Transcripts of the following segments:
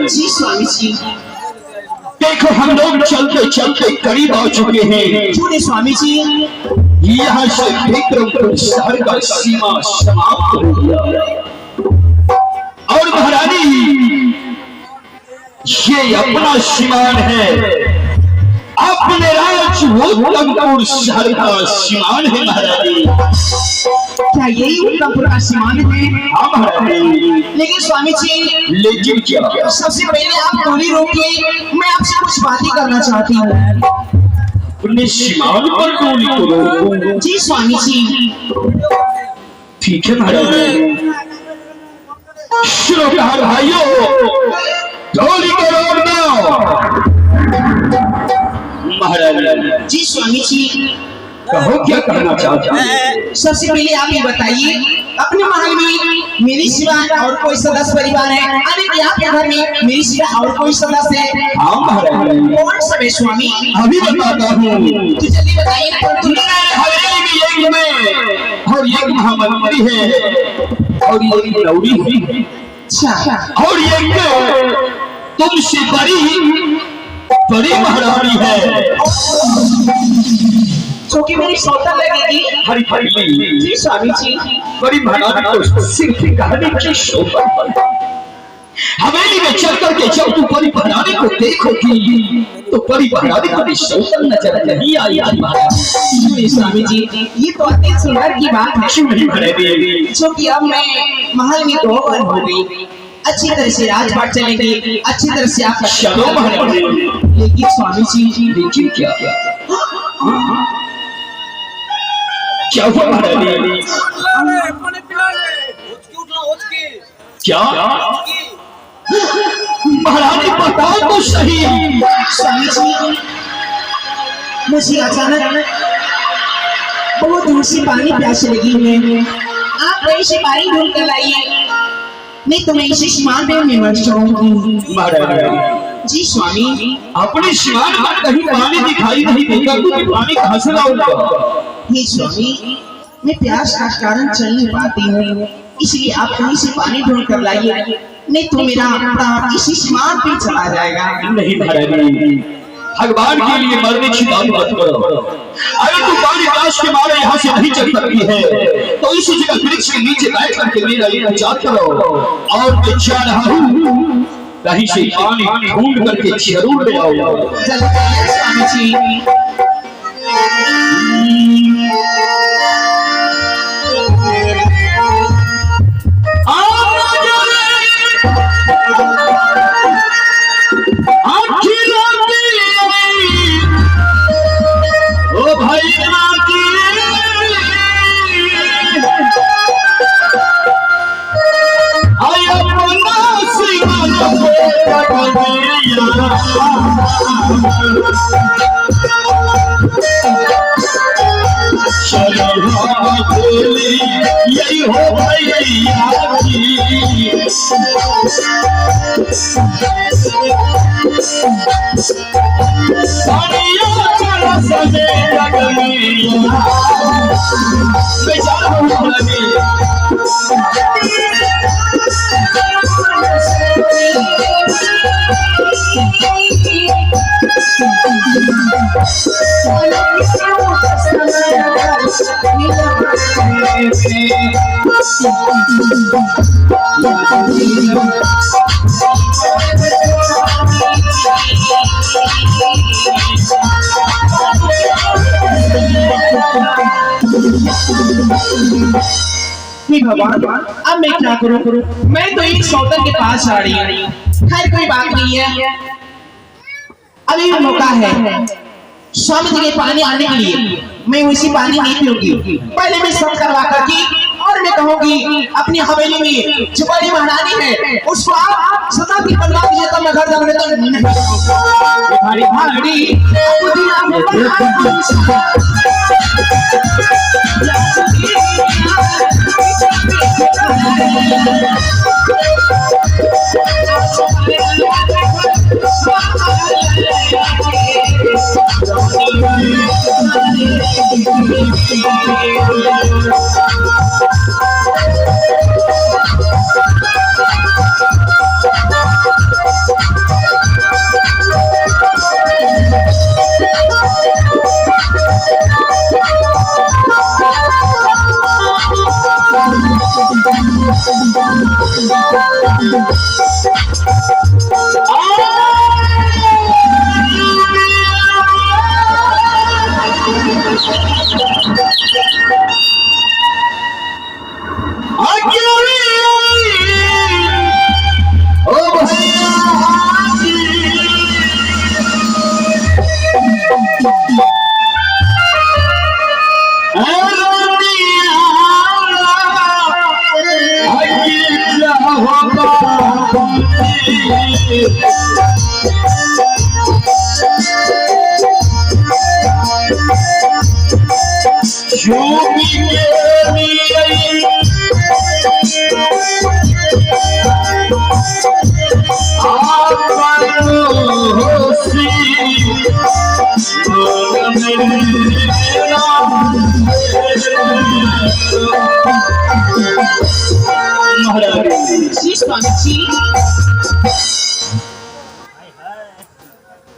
जी स्वामी जी, देखो हम लोग चलते चलते करीब आ चुके हैं। पूरे स्वामी जी, यहाँ से विक्रमपुर शहर का सीमा समाप्त हो गया और महारानी ये अपना सीमान है, अपने राज्य उत्तमपुर शहर का सीमान है महारानी। क्या यही उत्तमपुर का सीमान है? हाँ महारानी। लेकिन स्वामी जी, लेकिन क्या? सबसे पहले आप गोली रोकिए, मैं आपसे कुछ बातें करना चाहती हूँ। अपने सीमान पर गोली को रोको? जी स्वामी जी। ठीक है महारानी। शुरू कहा भाइयों, गोली को रोकना। महारानी जी स्वामी जी, कहो क्या कहना चाहते हैं? सबसे पहले आप ये बताइए, अपने महल में मेरी सिवा और कोई सदस्य परिवार है? अरे आपके घर में मेरी सिवा और कोई सदस्य है? हाँ महारानी। कौन सब है स्वामी? अभी बताता हूँ। तो जल्दी बताइए। हवेली में एक में और एक महामंत्री है और एक नौरी है। अच्छा। और एक तुमसे बड़ी महारानी है जो कि मेरी सौता लगेगी। हरी फैली। जी स्वामी जी। बड़ी महारानी को सिंह की कहानी की शोभा हवेली में चल करके जब तू बड़ी महारानी को देखोगी तो बड़ी महारानी को शोभा नजर नहीं आई। स्वामी जी, ये तो अति सुंदर की बात है। क्यों नहीं महारानी? जो कि अब मैं महल में 2 बार हो गई, अच्छी तरह से राजपाट चलेंगे, अच्छी तरह से आप चलो महारानी। लेकिन स्वामी जी, लेकिन क्या क्या हुआ महारानी? क्या महारानी बताओ तो सही। स्वामी जी, मुझे अचानक बहुत दूर से पानी प्यास लगी है, आप कहीं से पानी ढूंढ कर लाइए, नहीं तो मैं इसे स्नान में मर जाऊंगी। महारानी जी स्वामी। अपने स्नान पर कहीं पानी दिखाई नहीं देगा तो पानी कहाँ से लाऊंगा? हे स्वामी, मैं प्यास का कारण चल नहीं पाती हूँ, इसलिए आप कहीं से पानी ढूंढ कर लाइए, नहीं तो मेरा प्राण इसी स्नान पे चला जाएगा। नहीं महारानी, भगवान के लिए मरने की बात मत करो। अगर तू पानी प्यास के मारे यहाँ से नहीं चल सकती है तो इसी जगह वृक्ष के नीचे बैठ करके मेरा इंतजार करो और मैं जा रहा हूँ, कहीं से पानी ढूंढ करके जरूर ले आओ। स्वामी जी। यही हो भैया की भगवान, अब मैं क्या करूं? मैं तो एक सौतन के पास आ रही हूँ। खैर कोई बात नहीं है, अभी भी मौका है स्वामी जी के पानी आने के लिए। मैं वैसी पानी नहीं पीऊंगी, पहले मैं सब करवा करके और मैं कहूंगी अपनी हवेली में जो बड़ी महारानी है उसको आप सदा की बनवा दीजिए, तो मैं घर जाऊंगा तो नहीं भारी भारी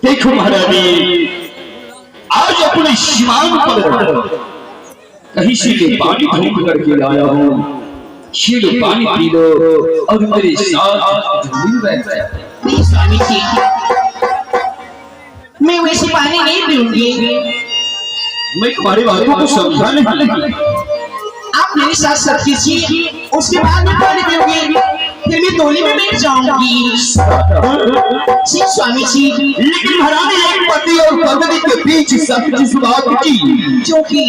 देखो महारानी, आज अपने शिवान पर कहीं से ये पानी ढूंढ करके लाया हूँ। ये लो पानी पी लो और मेरे साथ झूम बैठ जाओ। नहीं स्वामी जी, मैं वैसी पानी नहीं पीऊंगी। मैं तुम्हारी बातों को समझा नहीं। आप मेरे साथ सब कीजिए, उसके बाद मैं पानी पीऊंगी, फिर मैं टोली में बैठ जाऊंगी। जी स्वामी जी। लेकिन महारानी, एक पति और पत्नी के बीच सच बात की, जो कि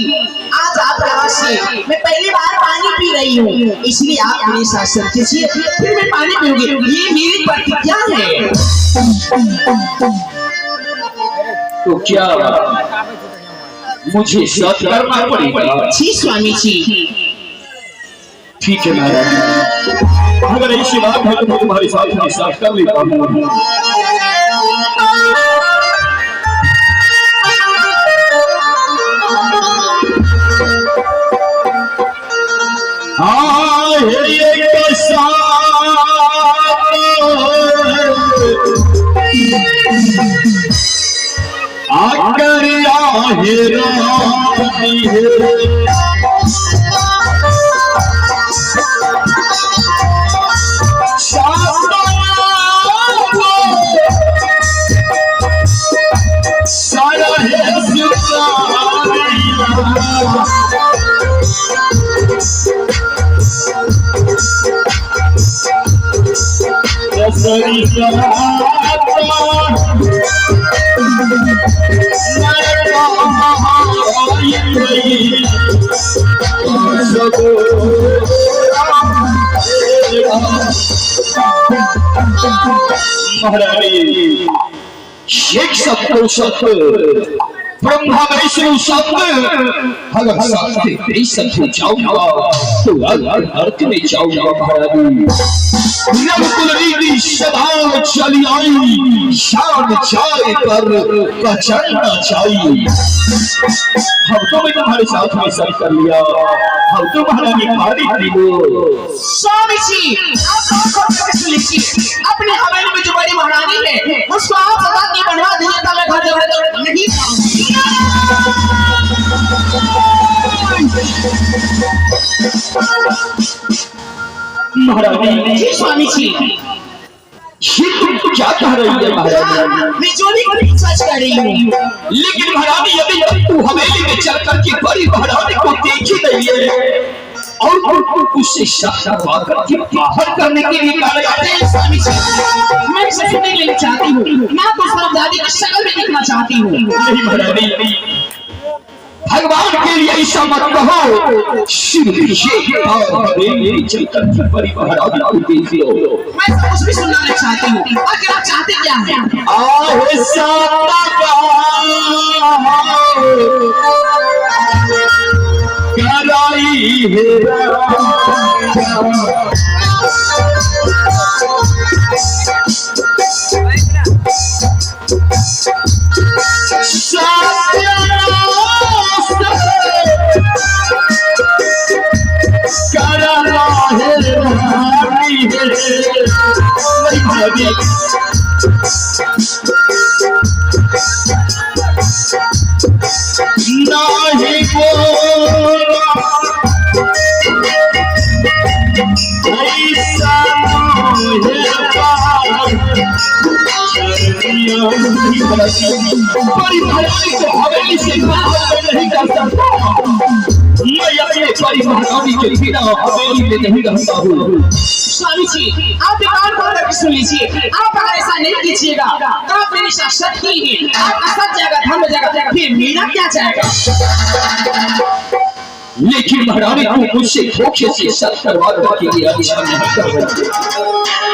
आज आपके हाथ से मैं पहली बार पानी पी रही हूँ, इसलिए आप मेरे साथ सब कीजिए, फिर मैं पानी पीऊंगी। ये मेरी प्रतिज्ञा है। तो क्या मुझे सच करना पड़ेगा? जी स्वामी जी। ठीक है महाराज, अगर ऐसी बात है तो मैं तुम्हारे साथ साथ कर लेता हूँ। आकर सारा महारानी, एक सत्य सत्य ब्रह्मा विष्णु सत्य, अगर सत्य सत्य जाऊंगा तो अर्थ में जाऊंगा। महारानी, रघुकुलरीति सदा चली आई, शान चाय पर बचना चाहिए। हम तो मैं तुम्हारे साथ में सब कर लिया, हम तो महारानी पानी पी लो। स्वामी जी, आप लीजिए, अपनी हवेली में जो बड़ी महारानी है उसको आप सदा की बनवा दीजिए, तो मैं घर जाऊंगा तो नहीं खाऊंगी। महारानी जी स्वामी जी। ये तुम क्या कह रही है महारानी? मैं जो भी सच कर रही हूँ। लेकिन महारानी, यदि तू हवेली में चल करके बड़ी महारानी को देखी नहीं है और उससे शादी करके बाहर करने के लिए कह रहे हैं। स्वामी जी, मैं इसे सुनने के लिए चाहती हूँ, ना तो साहबजादी की शक्ल में देखना चाहती हूँ। नहीं महारानी, भगवान के लिए ऐसा मत कहो। शिव बड़ी महारानी को देख लो। मैं सब कुछ भी सुनना नहीं चाहती हूँ। आखिर आप चाहते क्या हैं? आहे साता कराई है नहीं बोला ऐसा बड़ी महारानी को हवेली से नहीं कर सकता। मैं अपने बड़ी महारानी के बिना हवेली में नहीं रहता हूँ। स्वामी जी, आप कान खोल कर सुन लीजिए। आप अगर ऐसा नहीं कीजिएगा तो आप मेरी शासक ही हैं। आपका सब जाएगा, धर्म जाएगा, फिर मेरा क्या जाएगा? लेकिन महारानी को मुझसे धोखे से सत करवाने के लिए अच्छा नहीं कर रही।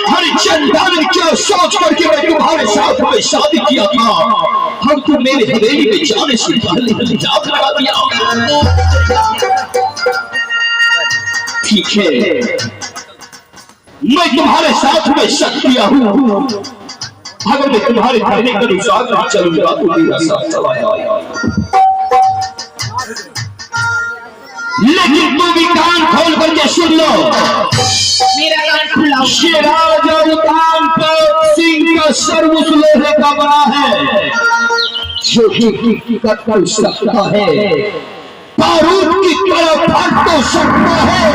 हरिचंदन क्या सोच करके मैं तुम्हारे साथ में शादी किया था। हम तो मेरे हवेली में जाने से पहले हिजाब लगा दिया। ठीक है, मैं तुम्हारे साथ में सत किया हूँ। अगर मैं तुम्हारे कहने के अनुसार चलूंगा तो मेरा साथ चला। लेकिन तुम भी कान खोल करके सुन लो। मेरा कान खुला। कान पर सिंह का सर उस लोहे का बना है जो कि कट सकता है, बारूद की तरह फट तो सकता है,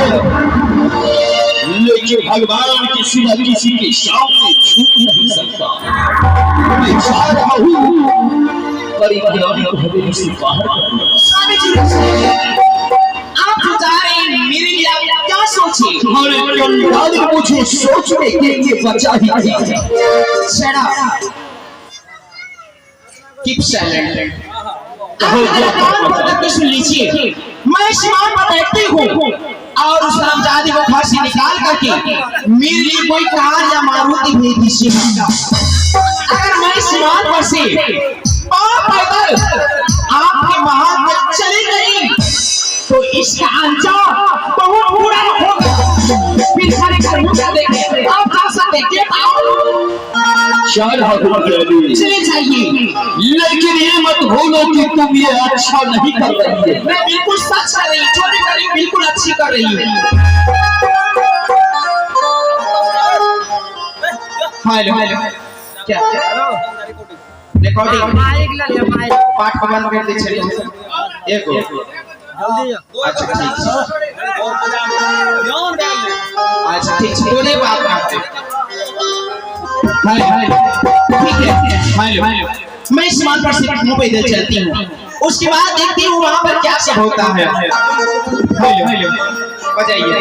लेकिन भगवान के सिवा किसी के सामने झुक नहीं सकता। मैं चाह रहा हूँ बड़ी महारानी को हवेली से बाहर कर। आप जो जा रहे हैं मेरे लिए आप क्या सोचे? हमारे कंगाल मुझे सोचने के लिए बचा ही नहीं। Shut up. Keep silent. आप सुन लीजिए। मैं शिवान पर बैठती हूँ और उस हरामजादी को घर से निकाल करके मेरे लिए कोई कार या मारुति भेज दीजिएगा। अगर मैं शिवान पर से पैदल आपके महल तक चली गई तो इसका अंजाम बहुत बुरा होगा। फिर सारे कर्मों का देखें, आप जा सकते हैं। चले जाइए, लेकिन ये मत भूलो कि तुम ये अच्छा नहीं कर रही है। मैं बिल्कुल सच कर रही हूँ, जो भी कर रही हूँ बिल्कुल अच्छी कर रही हूँ। हेलो क्या रिकॉर्डिंग पाठ को बंद कर दीजिए। एक अच्छा ठीक है, बोले बात करते। ठीक है, हेलो मैं इस मान पर सिर्फ मुंह पैदल चलती हूँ, उसके बाद देखती हूँ वहाँ पर क्या सब होता है। हेलो बजाइए।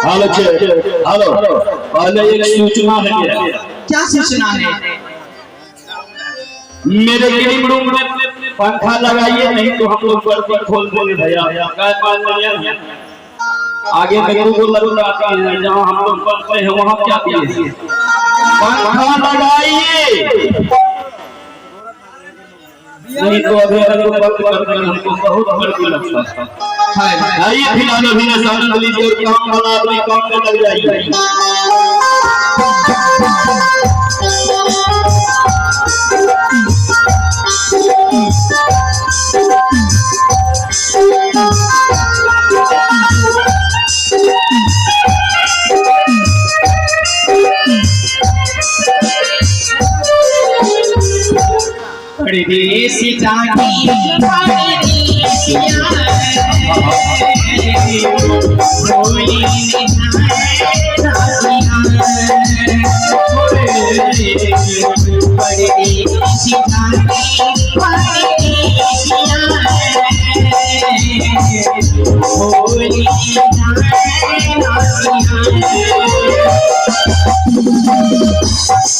हेलो पहले एक सूचना है। क्या सूचना है? मेरे गिरिंग रूम में पंखा लगाइए, नहीं तो हम लोग बर्फी खोल देंगे भैया। आगे में को लगाता है, जहाँ हम लोग पढ़ते हैं वहाँ क्या दिए पंखा लगाइए, नहीं तो अभी बंद कर देंगे। हमको बहुत गर्मी लगता है। आइए फिलहाल अभी नशा लीजिए और काम वाला अपने काम में लग जाइए। परदेसी जाती परदेसिया कोई परदेसी जाती परदेसिया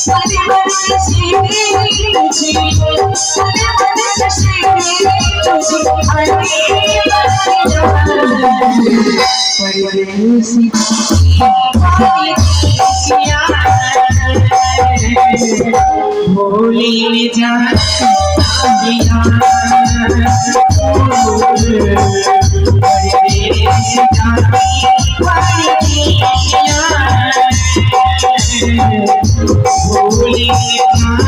होली परदेसी भोली में जान दिया परदेसी जाती भोली में जान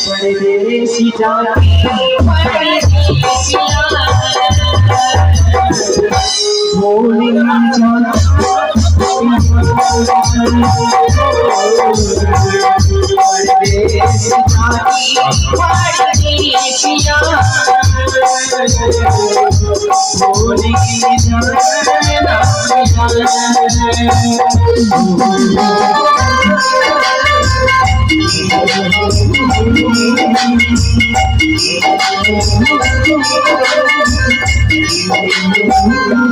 परदेसी जाती भोली में जान भोली